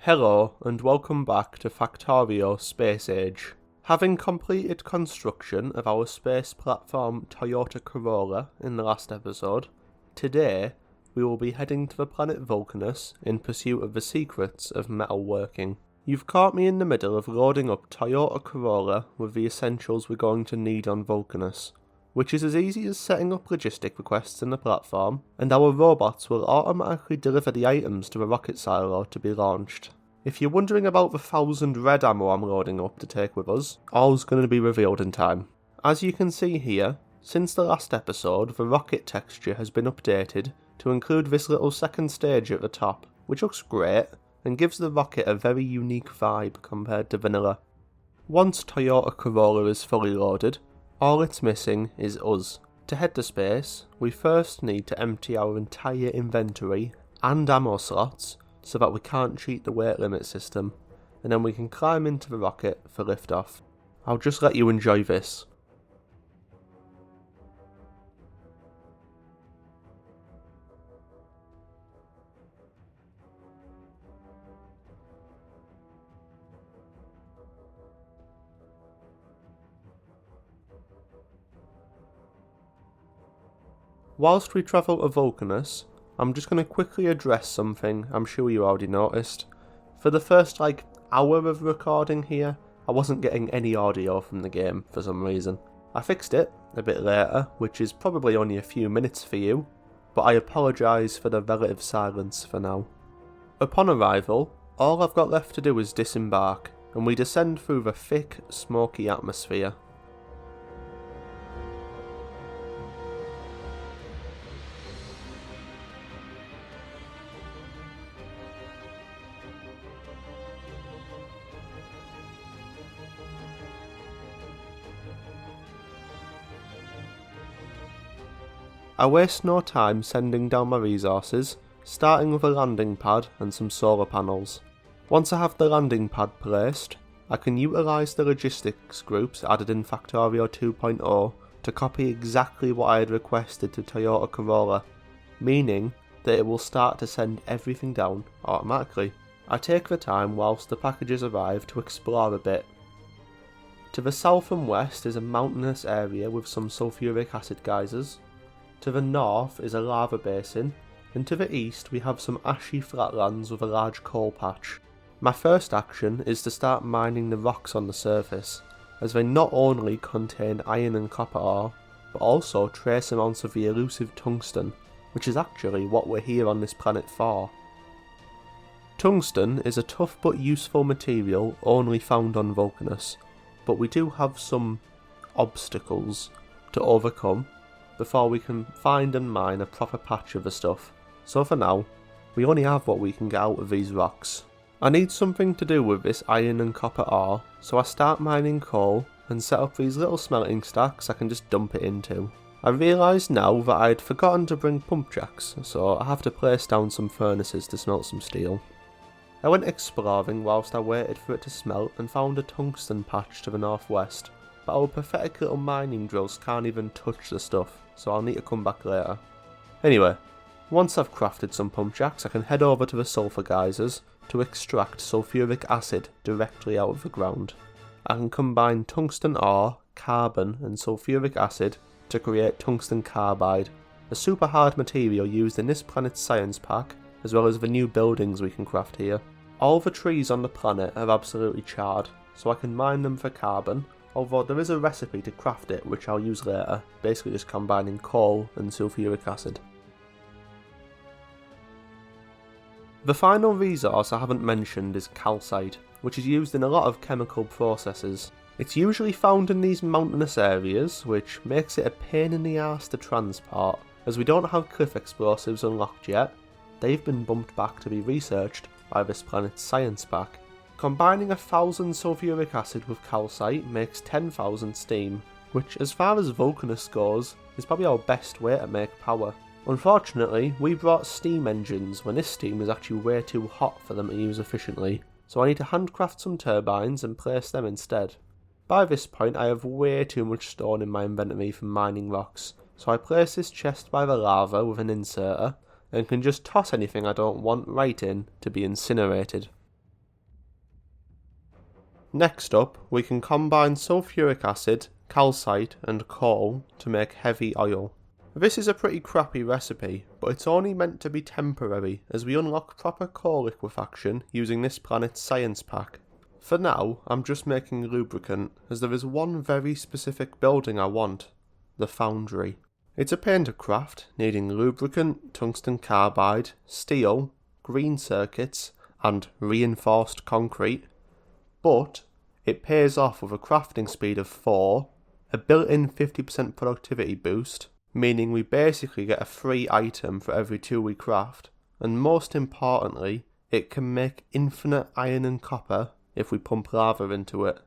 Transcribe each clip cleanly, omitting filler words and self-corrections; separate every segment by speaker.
Speaker 1: Hello and welcome back to Factorio Space Age. Having completed construction of our space platform Toyota Corolla in the last episode, today we will be heading to the planet Vulcanus in pursuit of the secrets of metalworking. You've caught me in the middle of loading up Toyota Corolla with the essentials we're going to need on Vulcanus, which is as easy as setting up logistic requests in the platform, and our robots will automatically deliver the items to the rocket silo to be launched. If you're wondering about the 1,000 red ammo I'm loading up to take with us, all's going to be revealed in time. As you can see here, since the last episode, the rocket texture has been updated to include this little second stage at the top, which looks great and gives the rocket a very unique vibe compared to vanilla. Once Toyota Corolla is fully loaded, all it's missing is us. To head to space, we first need to empty our entire inventory and ammo slots so that we can't cheat the weight limit system, and then we can climb into the rocket for liftoff. I'll just let you enjoy this. Whilst we travel to Vulcanus, I'm just going to quickly address something I'm sure you already noticed. For the first hour of recording here, I wasn't getting any audio from the game for some reason. I fixed it a bit later, which is probably only a few minutes for you, but I apologise for the relative silence for now. Upon arrival, all I've got left to do is disembark, and we descend through the thick, smoky atmosphere. I waste no time sending down my resources, starting with a landing pad and some solar panels. Once I have the landing pad placed, I can utilise the logistics groups added in Factorio 2.0 to copy exactly what I had requested to Toyota Corolla, meaning that it will start to send everything down automatically. I take the time whilst the packages arrive to explore a bit. To the south and west is a mountainous area with some sulfuric acid geysers. To the north is a lava basin, and to the east we have some ashy flatlands with a large coal patch. My first action is to start mining the rocks on the surface, as they not only contain iron and copper ore, but also trace amounts of the elusive tungsten, which is actually what we're here on this planet for. Tungsten is a tough but useful material only found on Vulcanus, but we do have some obstacles to overcome before we can find and mine a proper patch of the stuff. So for now, we only have what we can get out of these rocks. I need something to do with this iron and copper ore, so I start mining coal and set up these little smelting stacks I can just dump it into. I realise now that I'd forgotten to bring pump jacks, so I have to place down some furnaces to smelt some steel. I went exploring whilst I waited for it to smelt and found a tungsten patch to the northwest, but our pathetic little mining drills can't even touch the stuff, so I'll need to come back later. Anyway, once I've crafted some pump jacks, I can head over to the sulfur geysers to extract sulfuric acid directly out of the ground. I can combine tungsten ore, carbon and sulfuric acid to create tungsten carbide, a super hard material used in this planet's science pack, as well as the new buildings we can craft here. All the trees on the planet are absolutely charred, so I can mine them for carbon, although there is a recipe to craft it which I'll use later, basically just combining coal and sulfuric acid. The final resource I haven't mentioned is calcite, which is used in a lot of chemical processes. It's usually found in these mountainous areas, which makes it a pain in the arse to transport, as we don't have cliff explosives unlocked yet. They've been bumped back to be researched by this planet's science pack. Combining 1,000 sulfuric acid with calcite makes 10,000 steam, which as far as Vulcanus goes is probably our best way to make power. Unfortunately, we brought steam engines when this steam is actually way too hot for them to use efficiently, so I need to handcraft some turbines and place them instead. By this point I have way too much stone in my inventory for mining rocks, so I place this chest by the lava with an inserter and can just toss anything I don't want right in to be incinerated. Next up, we can combine sulfuric acid, calcite and coal to make heavy oil. This is a pretty crappy recipe, but it's only meant to be temporary as we unlock proper coal liquefaction using this planet's science pack. For now, I'm just making lubricant as there is one very specific building I want, the foundry. It's a pain to craft, needing lubricant, tungsten carbide, steel, green circuits and reinforced concrete, but it pays off with a crafting speed of 4, a built-in 50% productivity boost, meaning we basically get a free item for every 2 we craft, and most importantly, it can make infinite iron and copper if we pump lava into it.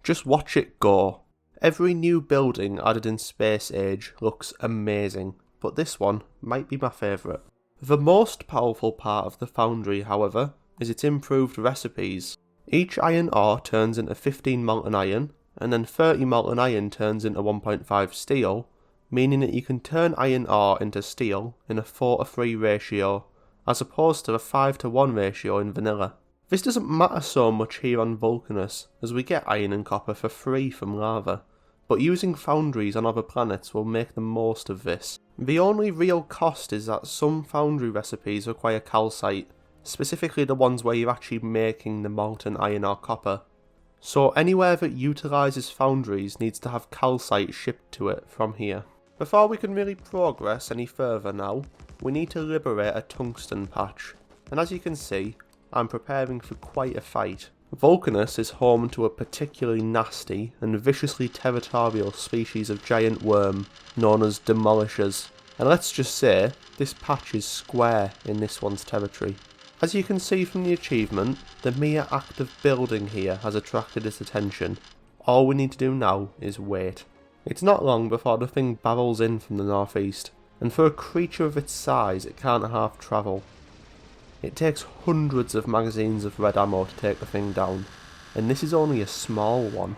Speaker 1: Just watch it go. Every new building added in Space Age looks amazing, but this one might be my favourite. The most powerful part of the foundry, however, is its improved recipes. Each iron ore turns into 15 molten iron, and then 30 molten iron turns into 1.5 steel, meaning that you can turn iron ore into steel in a 4:3 ratio, as opposed to a 5:1 ratio in vanilla. This doesn't matter so much here on Vulcanus, as we get iron and copper for free from lava, but using foundries on other planets will make the most of this. The only real cost is that some foundry recipes require calcite, specifically the ones where you're actually making the molten iron or copper. So anywhere that utilises foundries needs to have calcite shipped to it from here. Before we can really progress any further now, we need to liberate a tungsten patch, and as you can see, I'm preparing for quite a fight. Vulcanus is home to a particularly nasty and viciously territorial species of giant worm known as demolishers, and let's just say, this patch is square in this one's territory. As you can see from the achievement, the mere act of building here has attracted its attention. All we need to do now is wait. It's not long before the thing barrels in from the northeast, and for a creature of its size it can't half travel. It takes hundreds of magazines of red ammo to take the thing down, and this is only a small one.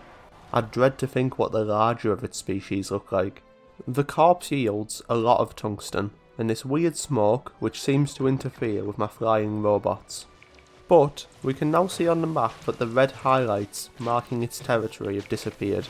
Speaker 1: I dread to think what the larger of its species look like. The corpse yields a lot of tungsten, and this weird smoke which seems to interfere with my flying robots. But we can now see on the map that the red highlights marking its territory have disappeared,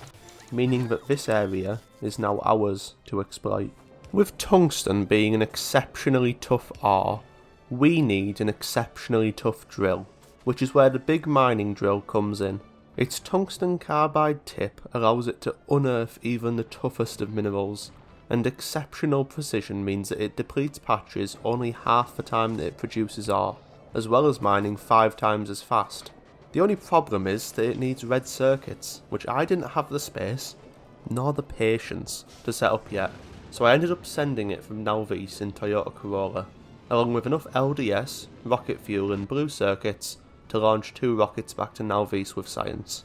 Speaker 1: meaning that this area is now ours to exploit. With tungsten being an exceptionally tough ore, we need an exceptionally tough drill, which is where the big mining drill comes in. Its tungsten carbide tip allows it to unearth even the toughest of minerals, and exceptional precision means that it depletes patches only half the time that it produces ore, as well as mining 5 times as fast. The only problem is that it needs red circuits, which I didn't have the space, nor the patience, to set up yet, so I ended up sending it from Nalvis in Toyota Corolla, along with enough LDS, rocket fuel and blue circuits to launch 2 rockets back to Nalvis with science.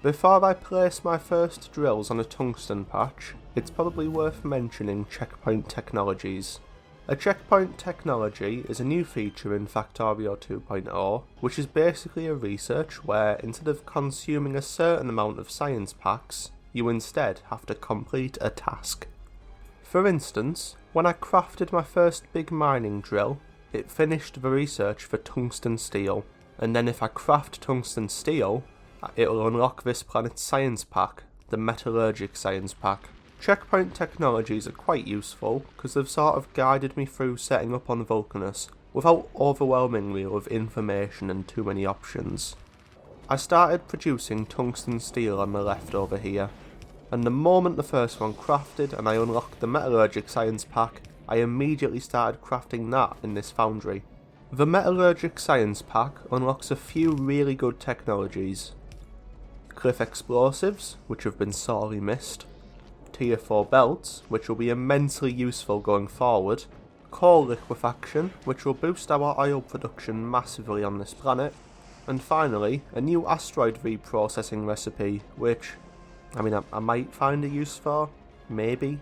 Speaker 1: Before I place my first drills on a tungsten patch, it's probably worth mentioning checkpoint technologies. A checkpoint technology is a new feature in Factorio 2.0, which is basically a research where instead of consuming a certain amount of science packs, you instead have to complete a task. For instance, when I crafted my first big mining drill, it finished the research for tungsten steel, and then if I craft tungsten steel, it'll unlock this planet's science pack, the metallurgic science pack. Checkpoint technologies are quite useful because they've sort of guided me through setting up on Vulcanus without overwhelming me with information and too many options. I started producing tungsten steel on the left over here, and the moment the first one crafted and I unlocked the metallurgic science pack, I immediately started crafting that in this foundry. The metallurgic science pack unlocks a few really good technologies. Cliff explosives, which have been sorely missed, tier 4 belts, which will be immensely useful going forward, coal liquefaction, which will boost our oil production massively on this planet, and finally, a new asteroid reprocessing recipe, which, I might find a use for, maybe.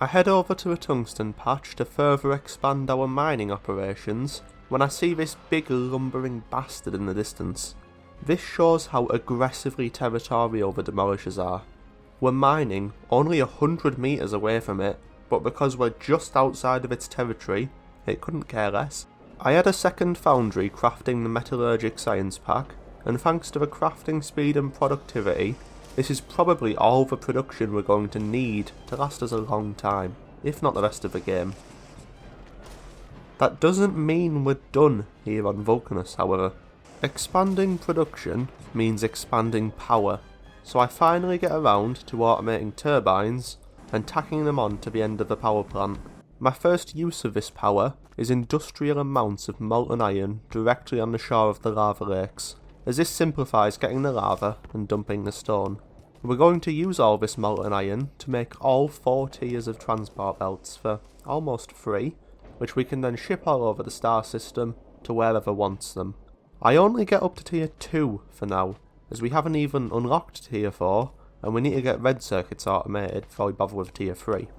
Speaker 1: I head over to a tungsten patch to further expand our mining operations when I see this big lumbering bastard in the distance. This shows how aggressively territorial the demolishers are. We're mining only 100 meters away from it, but because we're just outside of its territory, it couldn't care less. I had a second foundry crafting the metallurgic science pack, and thanks to the crafting speed and productivity, this is probably all the production we're going to need to last us a long time, if not the rest of the game. That doesn't mean we're done here on Vulcanus, however. Expanding production means expanding power, so I finally get around to automating turbines and tacking them on to the end of the power plant. My first use of this power is industrial amounts of molten iron directly on the shore of the lava lakes, as this simplifies getting the lava and dumping the stone. We're going to use all this molten iron to make all 4 tiers of transport belts for almost free, which we can then ship all over the star system to wherever wants them. I only get up to tier 2 for now, as we haven't even unlocked tier 4, and we need to get red circuits automated before we bother with tier 3.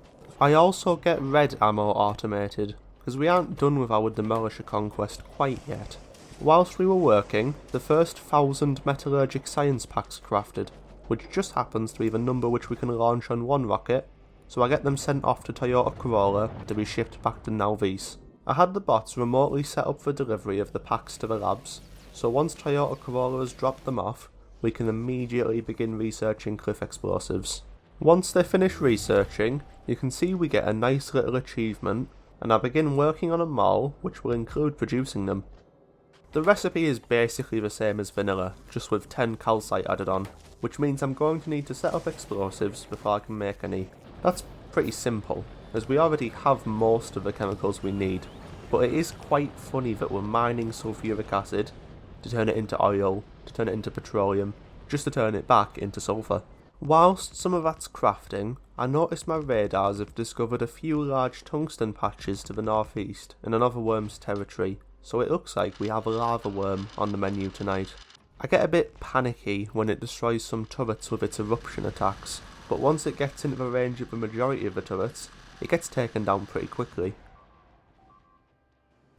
Speaker 1: I also get red ammo automated, because we aren't done with our demolisher conquest quite yet. Whilst we were working, the first 1000 metallurgic science packs crafted, which just happens to be the number which we can launch on one rocket, so I get them sent off to Toyota Corolla to be shipped back to Nalvis. I had the bots remotely set up for delivery of the packs to the labs, so once Toyota Corolla has dropped them off, we can immediately begin researching cliff explosives. Once they finish researching, you can see we get a nice little achievement, and I begin working on a mall which will include producing them. The recipe is basically the same as vanilla, just with 10 calcite added on, which means I'm going to need to set up explosives before I can make any. That's pretty simple, as we already have most of the chemicals we need, but it is quite funny that we're mining sulfuric acid to turn it into oil, to turn it into petroleum, just to turn it back into sulfur. Whilst some of that's crafting, I noticed my radars have discovered a few large tungsten patches to the northeast in another worm's territory, so it looks like we have a lava worm on the menu tonight. I get a bit panicky when it destroys some turrets with its eruption attacks, but once it gets into the range of the majority of the turrets, it gets taken down pretty quickly.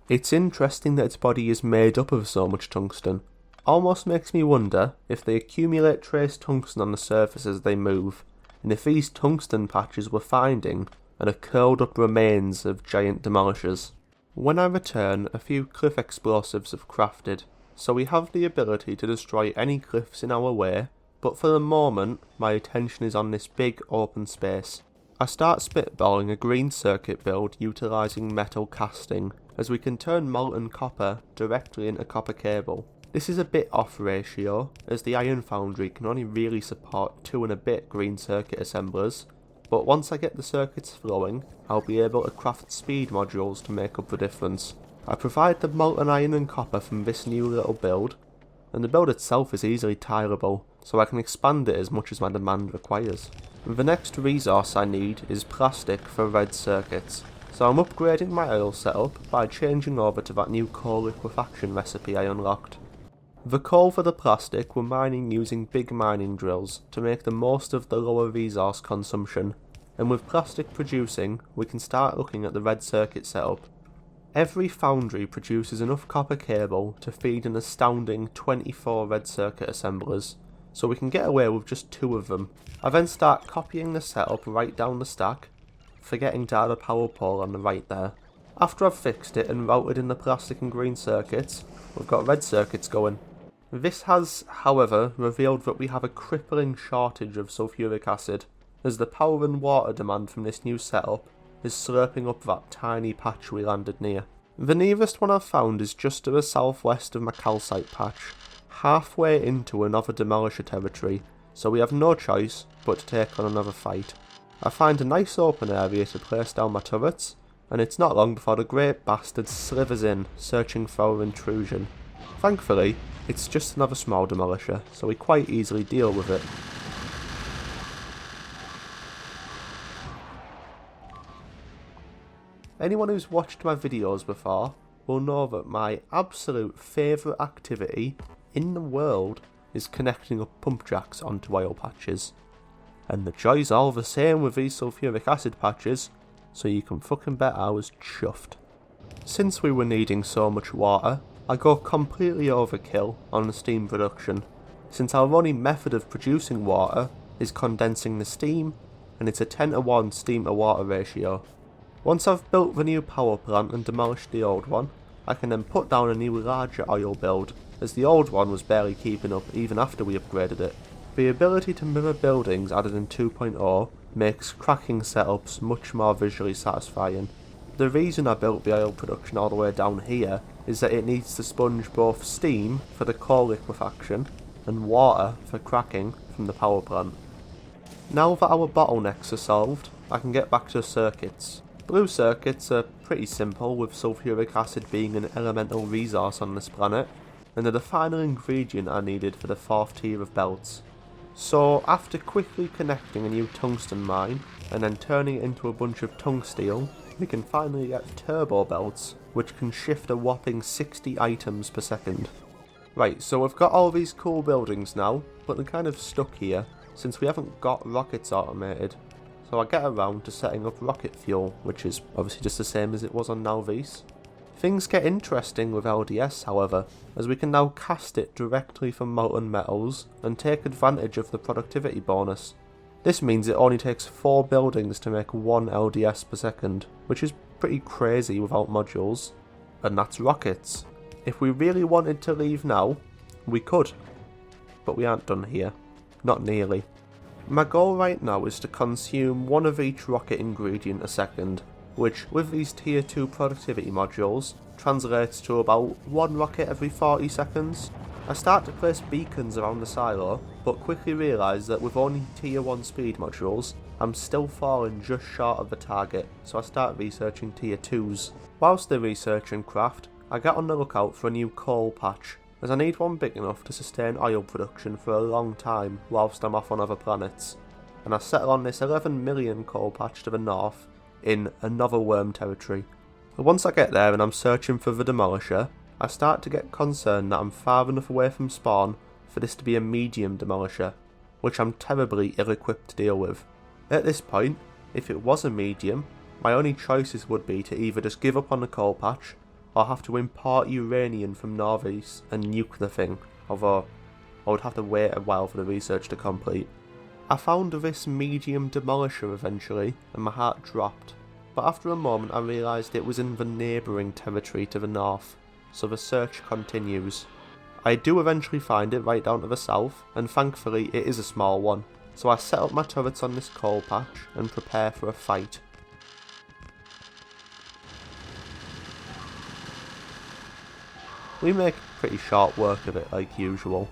Speaker 1: It's interesting that its body is made up of so much tungsten. Almost makes me wonder if they accumulate trace tungsten on the surface as they move, and if these tungsten patches we're finding are the curled up remains of giant demolishers. When I return, a few cliff explosives have crafted, so we have the ability to destroy any cliffs in our way, but for the moment my attention is on this big open space. I start spitballing a green circuit build utilising metal casting, as we can turn molten copper directly into copper cable. This is a bit off ratio, as the iron foundry can only really support 2 and a bit green circuit assemblers, but once I get the circuits flowing, I'll be able to craft speed modules to make up the difference. I provide the molten iron and copper from this new little build, and the build itself is easily tileable, so I can expand it as much as my demand requires. The next resource I need is plastic for red circuits, so I'm upgrading my oil setup by changing over to that new coal liquefaction recipe I unlocked. The coal for the plastic we're mining using big mining drills to make the most of the lower resource consumption, and with plastic producing we can start looking at the red circuit setup. Every foundry produces enough copper cable to feed an astounding 24 red circuit assemblers, so we can get away with just 2 of them. I then start copying the setup right down the stack, forgetting to add a power pole on the right there. After I've fixed it and routed in the plastic and green circuits, we've got red circuits going. This has, however, revealed that we have a crippling shortage of sulfuric acid, as the power and water demand from this new setup is slurping up that tiny patch we landed near. The nearest one I've found is just to the southwest of my calcite patch, halfway into another demolisher territory, so we have no choice but to take on another fight. I find a nice open area to place down my turrets, and it's not long before the great bastard slithers in, searching for our intrusion. Thankfully, it's just another small demolisher, so we quite easily deal with it. Anyone who's watched my videos before will know that my absolute favourite activity in the world is connecting up pump jacks onto oil patches. And the joy's all the same with these sulfuric acid patches, so you can fucking bet I was chuffed. Since we were needing so much water, I go completely overkill on the steam production, since our only method of producing water is condensing the steam, and it's a 10:1 steam to water ratio. Once I've built the new power plant and demolished the old one, I can then put down a new larger oil build, as the old one was barely keeping up even after we upgraded it. The ability to mirror buildings added in 2.0 makes cracking setups much more visually satisfying. The reason I built the oil production all the way down here is that it needs to sponge both steam for the coal liquefaction and water for cracking from the power plant. Now that our bottlenecks are solved, I can get back to circuits. Blue circuits are pretty simple, with sulfuric acid being an elemental resource on this planet, and they're the final ingredient I needed for the 4th tier of belts. So after quickly connecting a new tungsten mine, and then turning it into a bunch of tungsteel, we can finally get turbo belts, which can shift a whopping 60 items per second. Right, so we've got all these cool buildings now, but they're kind of stuck here, since we haven't got rockets automated. So I get around to setting up rocket fuel, which is obviously just the same as it was on Nalvis. Things get interesting with LDS, however, as we can now cast it directly from molten metals and take advantage of the productivity bonus. This means it only takes 4 buildings to make 1 LDS per second, which is pretty crazy without modules. And that's rockets. If we really wanted to leave now, we could. But we aren't done here. Not nearly. My goal right now is to consume 1 of each rocket ingredient a second, which, with these tier 2 productivity modules, translates to about 1 rocket every 40 seconds. I start to place beacons around the silo, but quickly realise that with only tier 1 speed modules, I'm still falling just short of the target, so I start researching tier 2s. Whilst they research and craft, I get on the lookout for a new coal patch, as I need one big enough to sustain oil production for a long time whilst I'm off on other planets, and I settle on this 11 million coal patch to the north in another worm territory. But once I get there and I'm searching for the demolisher, I start to get concerned that I'm far enough away from spawn for this to be a medium demolisher, which I'm terribly ill-equipped to deal with. At this point, if it was a medium, my only choices would be to either just give up on the coal patch, or have to import uranium from Northeast and nuke the thing, although I would have to wait a while for the research to complete. I found this medium demolisher eventually, and my heart dropped, but after a moment I realised it was in the neighbouring territory to the north, so the search continues. I do eventually find it right down to the south, and thankfully it is a small one, so I set up my turrets on this coal patch and prepare for a fight. We make pretty short work of it like usual.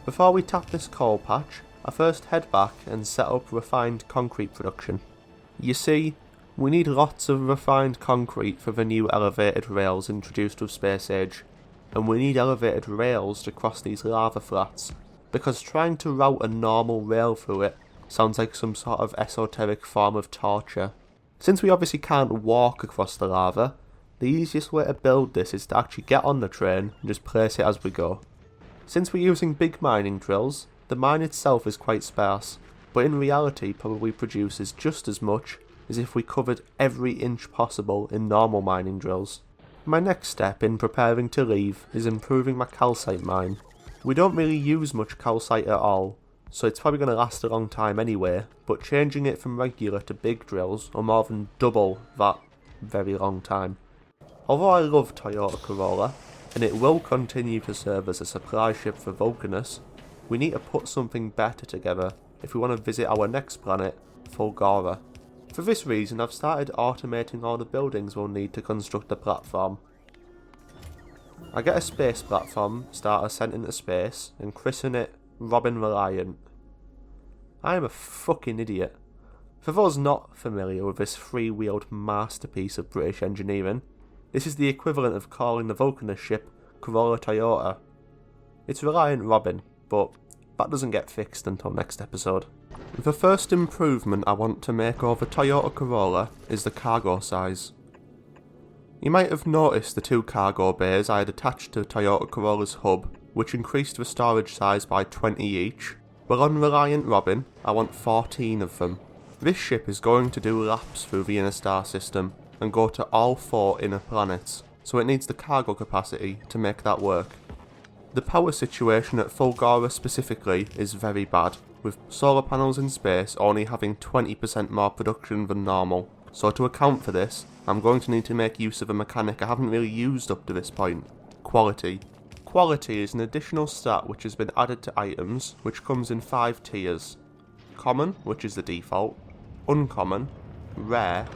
Speaker 1: Before we tap this coal patch, I first head back and set up refined concrete production. You see, we need lots of refined concrete for the new elevated rails introduced with Space Age, and we need elevated rails to cross these lava flats, because trying to route a normal rail through it sounds like some sort of esoteric form of torture. Since we obviously can't walk across the lava, the easiest way to build this is to actually get on the train and just place it as we go. Since we're using big mining drills, the mine itself is quite sparse, but in reality probably produces just as much as if we covered every inch possible in normal mining drills. My next step in preparing to leave is improving my calcite mine. We don't really use much calcite at all, so it's probably going to last a long time anyway, but changing it from regular to big drills will more than double that very long time. Although I love Toyota Corolla, and it will continue to serve as a supply ship for Vulcanus, we need to put something better together if we want to visit our next planet, Fulgora. For this reason, I've started automating all the buildings we'll need to construct the platform. I get a space platform starter sent into space and christen it Robin Reliant. I am a fucking idiot. For those not familiar with this three-wheeled masterpiece of British engineering, this is the equivalent of calling the Vulcanus ship Corolla Toyota. It's Reliant Robin, but that doesn't get fixed until next episode. The first improvement I want to make over Toyota Corolla is the cargo size. You might have noticed the 2 cargo bays I had attached to Toyota Corolla's hub, which increased the storage size by 20 each. Well, on Reliant Robin, I want 14 of them. This ship is going to do laps through the inner star system and go to all 4 inner planets, so it needs the cargo capacity to make that work. The power situation at Fulgora specifically is very bad, with solar panels in space only having 20% more production than normal. So to account for this, I'm going to need to make use of a mechanic I haven't really used up to this point: quality. Quality is an additional stat which has been added to items, which comes in 5 tiers. Common, which is the default, uncommon, rare,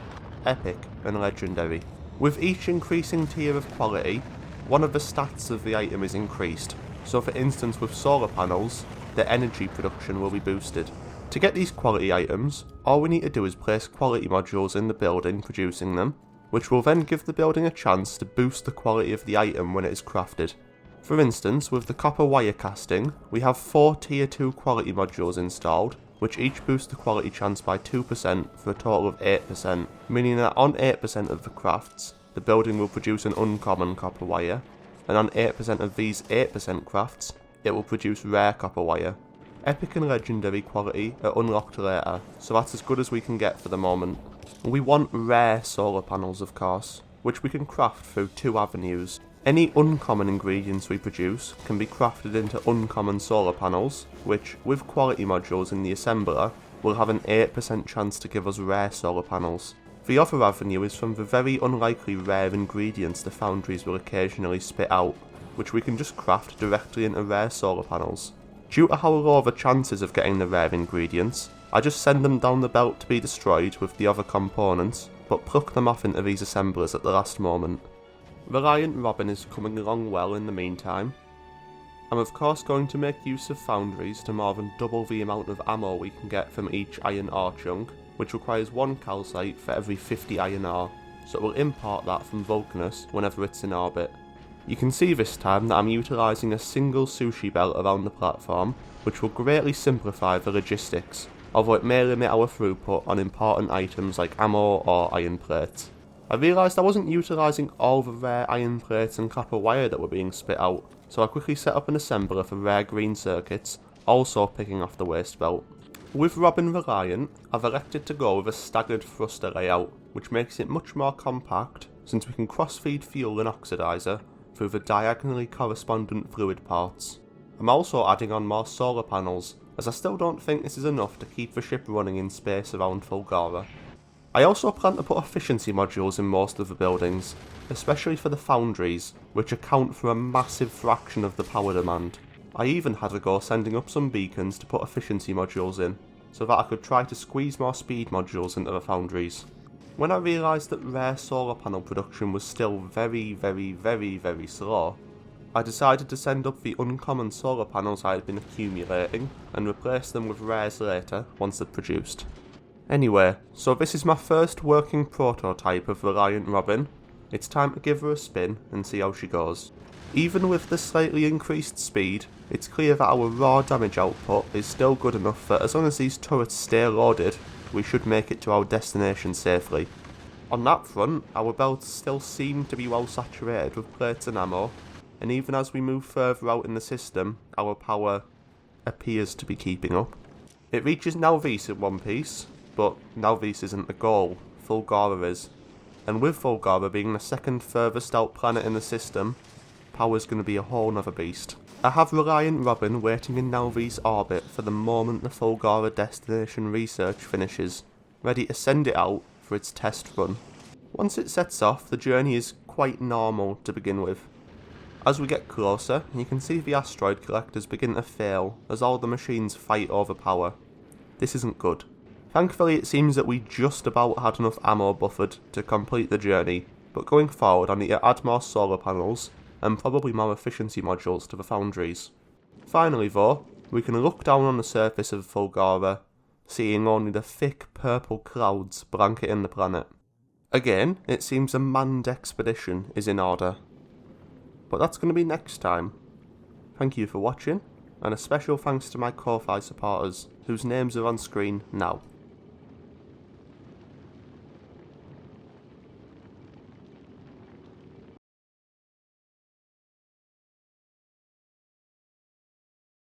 Speaker 1: epic, and legendary. With each increasing tier of quality, one of the stats of the item is increased. So for instance with solar panels, the energy production will be boosted. To get these quality items, all we need to do is place quality modules in the building producing them, which will then give the building a chance to boost the quality of the item when it is crafted. For instance, with the copper wire casting, we have 4 tier 2 quality modules installed, which each boost the quality chance by 2% for a total of 8%, meaning that on 8% of the crafts, the building will produce an uncommon copper wire, and on 8% of these 8% crafts, it will produce rare copper wire. Epic and legendary quality are unlocked later, so that's as good as we can get for the moment. We want rare solar panels, of course, which we can craft through 2 avenues. Any uncommon ingredients we produce can be crafted into uncommon solar panels, which, with quality modules in the assembler, will have an 8% chance to give us rare solar panels. The other avenue is from the very unlikely rare ingredients the foundries will occasionally spit out, which we can just craft directly into rare solar panels. Due to how low the chances of getting the rare ingredients, I just send them down the belt to be destroyed with the other components, but pluck them off into these assemblers at the last moment. Reliant Robin is coming along well in the meantime. I'm of course going to make use of foundries to more than double the amount of ammo we can get from each iron ore chunk, which requires 1 calcite for every 50 iron ore, so it will import that from Vulcanus whenever it's in orbit. You can see this time that I'm utilising a single sushi belt around the platform, which will greatly simplify the logistics, although it may limit our throughput on important items like ammo or iron plates. I realised I wasn't utilising all the rare iron plates and copper wire that were being spit out, so I quickly set up an assembler for rare green circuits, also picking off the waste belt. With Robin Reliant, I've elected to go with a staggered thruster layout, which makes it much more compact, since we can cross-feed fuel and oxidizer through the diagonally correspondent fluid ports. I'm also adding on more solar panels, as I still don't think this is enough to keep the ship running in space around Fulgora. I also plan to put efficiency modules in most of the buildings, especially for the foundries, which account for a massive fraction of the power demand. I even had a go sending up some beacons to put efficiency modules in, so that I could try to squeeze more speed modules into the foundries. When I realised that rare solar panel production was still very slow, I decided to send up the uncommon solar panels I had been accumulating and replace them with rares later once they'd produced. Anyway, so this is my first working prototype of Reliant Robin. It's time to give her a spin and see how she goes. Even with the slightly increased speed, it's clear that our raw damage output is still good enough that as long as these turrets stay loaded, we should make it to our destination safely. On that front, our belts still seem to be well saturated with plates and ammo, and even as we move further out in the system, our power appears to be keeping up. It reaches Nalvis in one piece, but Nalvis isn't the goal, Fulgora is. And with Fulgora being the second furthest out planet in the system, power's going to be a whole nother beast. I have Reliant Robin waiting in Nalvis orbit for the moment the Fulgora destination research finishes, ready to send it out for its test run. Once it sets off, the journey is quite normal to begin with. As we get closer, you can see the asteroid collectors begin to fail as all the machines fight over power. This isn't good. Thankfully it seems that we just about had enough ammo buffered to complete the journey, but going forward I need to add more solar panels and probably more efficiency modules to the foundries. Finally though, we can look down on the surface of Fulgora, seeing only the thick purple clouds blanketing the planet. Again, it seems a manned expedition is in order. But that's going to be next time. Thank you for watching, and a special thanks to my Ko-Fi supporters, whose names are on screen now.